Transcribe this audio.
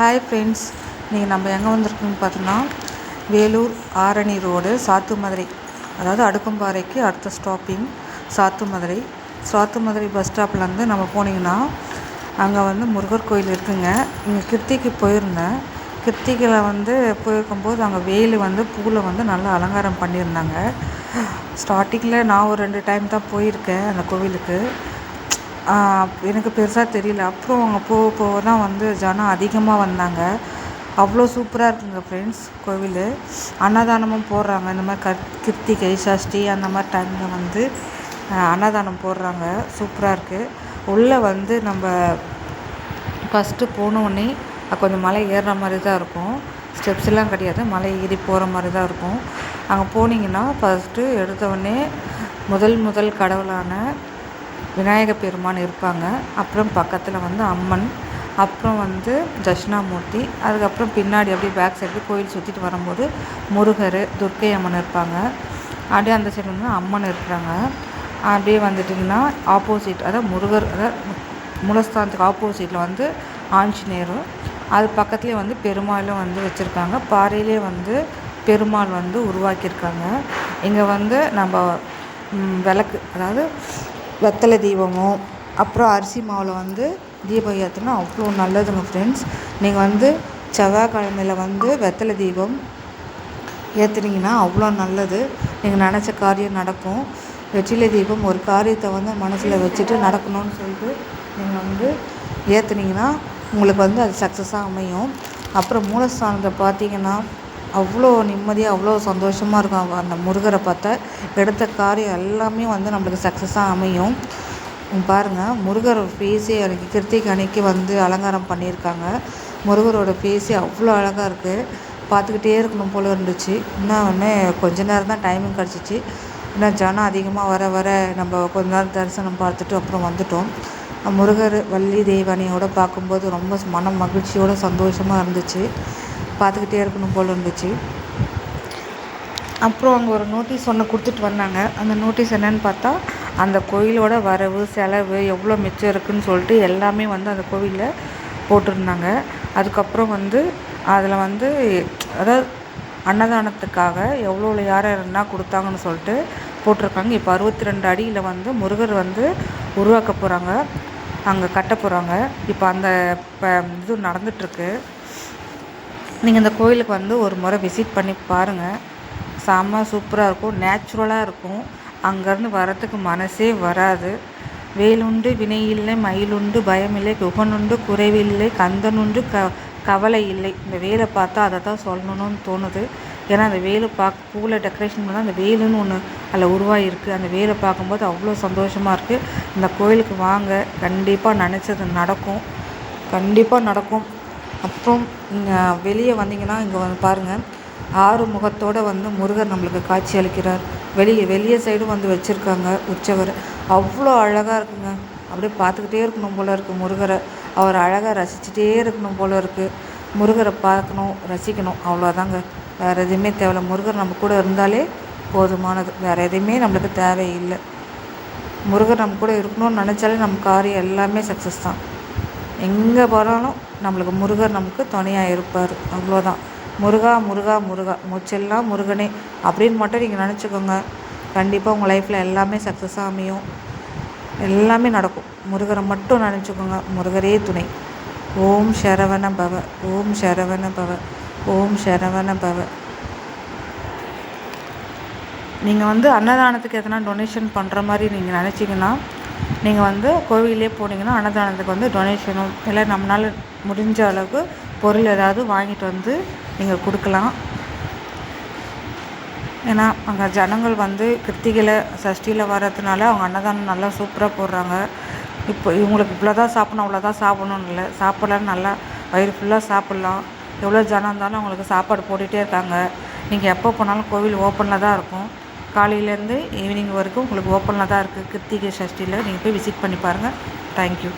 Hi friends, இன்றைக்கி நம்ம எங்கே வந்திருக்கோம்னு பார்த்தோன்னா வேலூர் ஆரணி ரோடு சாத்துமதுரை, அதாவது அடுக்கம்பாறைக்கு அடுத்த ஸ்டாப்பிங் சாத்துமதுரை. சாத்துமதுரை பஸ் ஸ்டாப்லேருந்து நம்ம போனீங்கன்னா அங்கே முருகர் கோயில் இருக்குங்க. இங்கே கிருத்திக்கு போயிருந்தேன். கிருத்திகையில் போயிருக்கும்போது அங்கே வேலு பூவில் நல்லா அலங்காரம் பண்ணியிருந்தாங்க. ஸ்டார்டிங்கில் நான் ஒரு 2 டைம் தான் போயிருக்கேன் அந்த கோவிலுக்கு. எனக்கு பெருசாக தெரியல. அப்புறம் அங்கே போக போக தான் ஜனம் அதிகமாக வந்தாங்க. அவ்வளோ சூப்பராக இருக்குங்க ஃப்ரெண்ட்ஸ் கோவில். அன்னதானமும் போடுறாங்க. இந்த மாதிரி கிருத்திகை சஷ்டி அந்த மாதிரி டைமில் அன்னதானம் போடுறாங்க. சூப்பராக இருக்குது. உள்ளே நம்ம ஃபஸ்ட்டு போனோடனே கொஞ்சம் மலை ஏறுற மாதிரி தான் இருக்கும். ஸ்டெப்ஸ்லாம் கிடையாது, மலை ஏறி போகிற மாதிரி தான் இருக்கும். அங்கே போனீங்கன்னா ஃபஸ்ட்டு எடுத்தவுடனே முதல் கடவுளான விநாயக பெருமான் இருப்பாங்க. அப்புறம் பக்கத்தில் அம்மன், அப்புறம் தட்சிணாமூர்த்தி, அதுக்கப்புறம் பின்னாடி அப்படியே பேக் சைடு கோயில் சுற்றிட்டு வரும்போது முருகர், துர்க்கை அம்மன் இருப்பாங்க. அப்படியே அந்த சைடு அம்மன் இருக்கிறாங்க. அப்படியே வந்துட்டிங்கன்னா ஆப்போசிட், அதாவது முருகர், அதாவது மூலஸ்தானத்துக்கு ஆப்போசிட்டில் ஆஞ்சநேயரும், அது பக்கத்துலேயே பெருமாளும் வச்சுருக்காங்க. பாறையிலே பெருமாள் உருவாக்கியிருக்காங்க. இங்கே நம்ம விளக்கு, அதாவது வெத்தலை தீபமும் அப்புறம் அரிசி மாவில் தீபம் ஏற்றினா அவ்வளோ நல்லதுங்க ஃப்ரெண்ட்ஸ். நீங்கள் செவ்வாய்க்கிழமையில் வெத்தலை தீபம் ஏற்றுனீங்கன்னா அவ்வளோ நல்லது. நீங்கள் நினச்ச காரியம் நடக்கும். வெற்றிலை தீபம் ஒரு காரியத்தை மனசில் வச்சுட்டு நடக்கணும்னு சொல்லிட்டு நீங்கள் ஏற்றுனீங்கன்னா உங்களுக்கு அது சக்ஸஸாக அமையும். அப்புறம் மூலஸ்தானத்தை பார்த்தீங்கன்னா அவ்வளோ நிம்மதியாக அவ்வளோ சந்தோஷமாக இருக்கும். அந்த முருகரை பார்த்தா எடுத்த காரியம் எல்லாமே நம்மளுக்கு சக்ஸஸாக அமையும். பாருங்கள், முருகரோட ஃபேஸே அன்றைக்கி கிருத்திகை அன்னைக்கு அலங்காரம் பண்ணியிருக்காங்க. முருகரோட ஃபேஸே அவ்வளோ அழகாக இருக்குது. பார்த்துக்கிட்டே இருக்கணும் போல் இருந்துச்சு. இன்னும் கொஞ்ச நேரம் தான் டைமிங் கிடச்சிச்சு. இன்னும் ஜனம் அதிகமாக வர வர நம்ம கொஞ்ச நேரம் தரிசனம் பார்த்துட்டு அப்புறம் வந்துட்டோம். முருகர் வள்ளி தெய்வானியோடு பார்க்கும்போது ரொம்ப மன மகிழ்ச்சியோடு சந்தோஷமாக இருந்துச்சு. பார்த்துக்கிட்டே இருக்கணும் போல் இருந்துச்சு. அப்புறம் அங்கே ஒரு நோட்டீஸ் ஒன்று கொடுத்துட்டு வந்தாங்க. அந்த நோட்டீஸ் என்னென்னு பார்த்தா, அந்த கோயிலோட வரவு செலவு எவ்வளோ மிச்சம் இருக்குதுன்னு சொல்லிட்டு எல்லாமே அந்த கோவிலில் போட்டிருந்தாங்க. அதுக்கப்புறம் அதில் அதாவது அன்னதானத்துக்காக எவ்வளோ யார் யாருன்னா கொடுத்தாங்கன்னு சொல்லிட்டு போட்டிருக்காங்க. இப்போ 62 அடியில் முருகர் உருவாக்க போகிறாங்க, அங்கே கட்ட போகிறாங்க. இப்போ அந்த இது நடந்துகிட்ருக்கு. நீங்கள் இந்த கோயிலுக்கு ஒரு முறை விசிட் பண்ணி பாருங்கள். செம்ம சூப்பராக இருக்கும், நேச்சுரலாக இருக்கும். அங்கேருந்து வரத்துக்கு மனசே வராது. வேலுண்டு வினையில்லை, மயிலுண்டு பயமில்லை, குகனுண்டு குறைவில்லை, கந்தனுண்டு கவலை இல்லை. இந்த வேலை பார்த்தா அதை தான் சொல்லணும்னு தோணுது. ஏன்னா அந்த வேலை பூவில் டெக்கரேஷன் பண்ணால் அந்த வேலுன்னு ஒன்று அதில் உருவாகிருக்கு. அந்த வேலை பார்க்கும்போது அவ்வளோ சந்தோஷமாக இருக்குது. இந்த கோயிலுக்கு வாங்க, கண்டிப்பாக நினச்சது நடக்கும், கண்டிப்பாக நடக்கும். அப்புறம் நீங்கள் வெளியே வந்தீங்கன்னா இங்கே பாருங்கள், 6 முகத்தோடு முருகர் நம்மளுக்கு காட்சி அளிக்கிறார். வெளியே சைடும் வச்சுருக்காங்க உற்சவர். அவ்வளோ அழகாக இருக்குங்க. அப்படியே பார்த்துக்கிட்டே இருக்கணும் போல் இருக்குது முருகரை. அவர் அழகாக ரசிச்சுட்டே இருக்கணும் போல் இருக்குது. முருகரை பார்க்கணும், ரசிக்கணும், அவ்வளோதாங்க. வேறு எதுவுமே தேவையில்லை. முருகர் நம்ம கூட இருந்தாலே போதுமானது. வேறு எதுவுமே நம்மளுக்கு தேவையில்லை. முருகர் நம்ம கூட இருக்கணும்னு நினச்சாலே நம்ம காரியம் எல்லாமே சக்ஸஸ் தான். எங்கே போனாலும் நம்மளுக்கு முருகர் நமக்கு துணையாக இருப்பார். அவ்வளோதான். முருகா முருகா முருகா, மூச்செல்லாம் முருகனே அப்படின்னு மட்டும் நீங்கள் நினச்சிக்கோங்க. கண்டிப்பாக உங்கள் லைஃப்பில் எல்லாமே சக்ஸஸாக அமையும், எல்லாமே நடக்கும். முருகரை மட்டும் நினச்சிக்கோங்க. முருகரே துணை. ஓம் சரவண பவ, ஓம் சரவண பவ, ஓம் சரவண பவ. நீங்கள் அன்னதானத்துக்கு எதனா டொனேஷன் பண்ணுற மாதிரி நீங்கள் நினச்சிங்கன்னா நீங்கள் கோவிலே போனீங்கன்னா அன்னதானத்துக்கு டொனேஷனும் இல்லை நம்மளால் முடிஞ்ச அளவுக்கு பொருள் ஏதாவது வாங்கிட்டு நீங்கள் கொடுக்கலாம். ஏன்னா அங்கே ஜனங்கள் கிருத்திகையில் சஷ்டியில் வர்றதுனால அவங்க அன்னதானம் நல்லா சூப்பராக போடுறாங்க. இப்போ இவங்களுக்கு இவ்வளோ தான் சாப்பிட்ணும் அவ்வளோ தான் சாப்பிட்ணுன்னு இல்லை, சாப்பிட்லாம், நல்லா வயிறு ஃபுல்லாக சாப்பிட்லாம். எவ்வளோ ஜனம் இருந்தாலும் அவங்களுக்கு சாப்பாடு போட்டுகிட்டே இருக்காங்க. நீங்கள் எப்போ போனாலும் கோவில் ஓப்பனில் தான் இருக்கும். காலையிலேருந்து ஈவினிங் வரைக்கும் உங்களுக்கு ஓப்பனில் தான் இருக்குது. கிருத்திகை சஷ்டியில் நீங்கள் போய் விசிட் பண்ணி பாருங்கள். தேங்க்யூ.